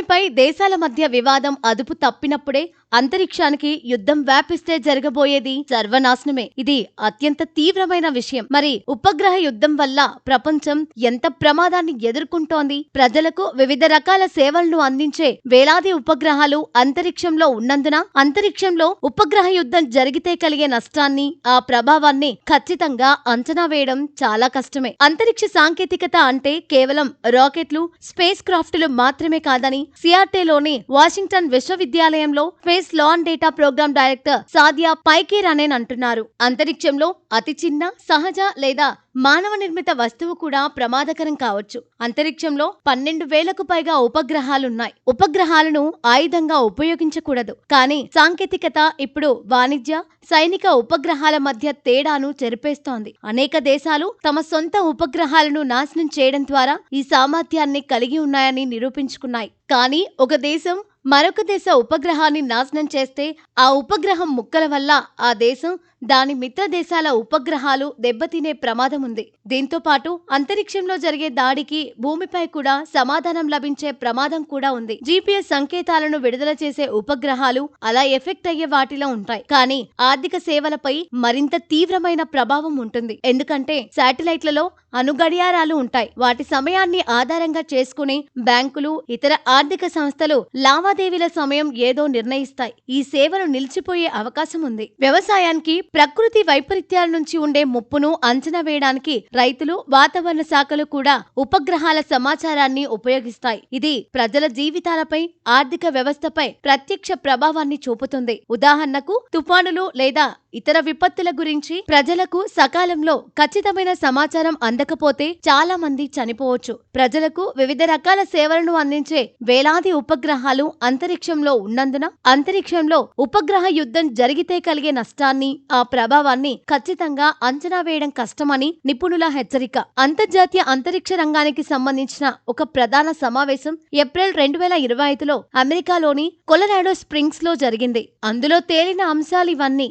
భూమిపై దేశాల మధ్య వివాదం అదుపు తప్పినప్పుడే అంతరిక్షానికి యుద్ధం వ్యాపిస్తే జరగబోయేది సర్వనాశనమే. ఇది అత్యంత తీవ్రమైన విషయం. మరి ఉపగ్రహ యుద్ధం వల్ల ప్రపంచం ఎంత ప్రమాదాన్ని ఎదుర్కొంటోంది? ప్రజలకు వివిధ రకాల సేవలను అందించే వేలాది ఉపగ్రహాలు అంతరిక్షంలో ఉన్నందున అంతరిక్షంలో ఉపగ్రహ యుద్ధం జరిగితే కలిగే నష్టాన్ని, ఆ ప్రభావాన్ని ఖచ్చితంగా అంచనా వేయడం చాలా కష్టమే. అంతరిక్ష సాంకేతికత అంటే కేవలం రాకెట్లు, స్పేస్ క్రాఫ్టులు మాత్రమే కాదని సిఆర్టీలోని వాషింగ్టన్ విశ్వవిద్యాలయంలో space law and data program director Sadia Pekkanen అంటున్నారు. అంతరిక్షంలో అతి చిన్న, సహజ లేదా మానవ నిర్మిత వస్తువు కూడా ప్రమాదకరం కావచ్చు. అంతరిక్షంలో 12,000కు పైగా ఉపగ్రహాలున్నాయి. ఉపగ్రహాలను ఆయుధంగా ఉపయోగించకూడదు. కానీ సాంకేతికత ఇప్పుడు వాణిజ్య, సైనిక ఉపగ్రహాల మధ్య తేడాను చెరిపేస్తోంది. అనేక దేశాలు తమ సొంత ఉపగ్రహాలను నాశనం చేయడం ద్వారా ఈ సామర్థ్యాన్ని కలిగి ఉన్నాయని నిరూపించుకున్నాయి. కానీ ఒక దేశం మరొక దేశ ఉపగ్రహాన్ని నాశనం చేస్తే ఆ ఉపగ్రహం ముక్కల వల్ల ఆ దేశం, దాని మిత్ర దేశాల ఉపగ్రహాలు దెబ్బతినే ప్రమాదం ఉంది. దీంతో పాటు అంతరిక్షంలో జరిగే దాడికి భూమిపై కూడా సమాధానం లభించే ప్రమాదం కూడా ఉంది. జీపీఎస్ సంకేతాలను విడుదల చేసే ఉపగ్రహాలు అలా ఎఫెక్ట్ అయ్యే వాటిలో ఉంటాయి. కానీ ఆర్థిక సేవలపై మరింత తీవ్రమైన ప్రభావం ఉంటుంది. ఎందుకంటే శాటిలైట్లలో అణుగడియారాలు ఉంటాయి. వాటి సమయాన్ని ఆధారంగా చేసుకుని బ్యాంకులు, ఇతర ఆర్థిక సంస్థలు లావాదేవీల సమయం ఏదో నిర్ణయిస్తాయి. ఈ సేవలు నిలిచిపోయే అవకాశం ఉంది. వ్యవసాయానికి ప్రకృతి వైపరీత్యాల నుంచి ఉండే ముప్పును అంచనా వేయడానికి రైతులు, వాతావరణ శాఖలు కూడా ఉపగ్రహాల సమాచారాన్ని ఉపయోగిస్తాయి. ఇది ప్రజల జీవితాలపై, ఆర్థిక వ్యవస్థపై ప్రత్యక్ష ప్రభావాన్ని చూపుతుంది. ఉదాహరణకు తుఫానులు లేదా ఇతర విపత్తుల గురించి ప్రజలకు సకాలంలో ఖచ్చితమైన సమాచారం అందకపోతే చాలా మంది చనిపోవచ్చు. ప్రజలకు వివిధ రకాల సేవలను అందించే వేలాది ఉపగ్రహాలు అంతరిక్షంలో ఉన్నందున అంతరిక్షంలో ఉపగ్రహ యుద్ధం జరిగితే కలిగే నష్టాన్ని, ఆ ప్రభావాన్ని ఖచ్చితంగా అంచనా వేయడం కష్టమని నిపుణుల హెచ్చరిక. అంతర్జాతీయ అంతరిక్ష రంగానికి సంబంధించిన ఒక ప్రధాన సమావేశం ఏప్రిల్ 2025లో అమెరికాలోని కొలరాడో స్ప్రింగ్స్ లో జరిగింది. అందులో తేలిన అంశాలివన్నీ.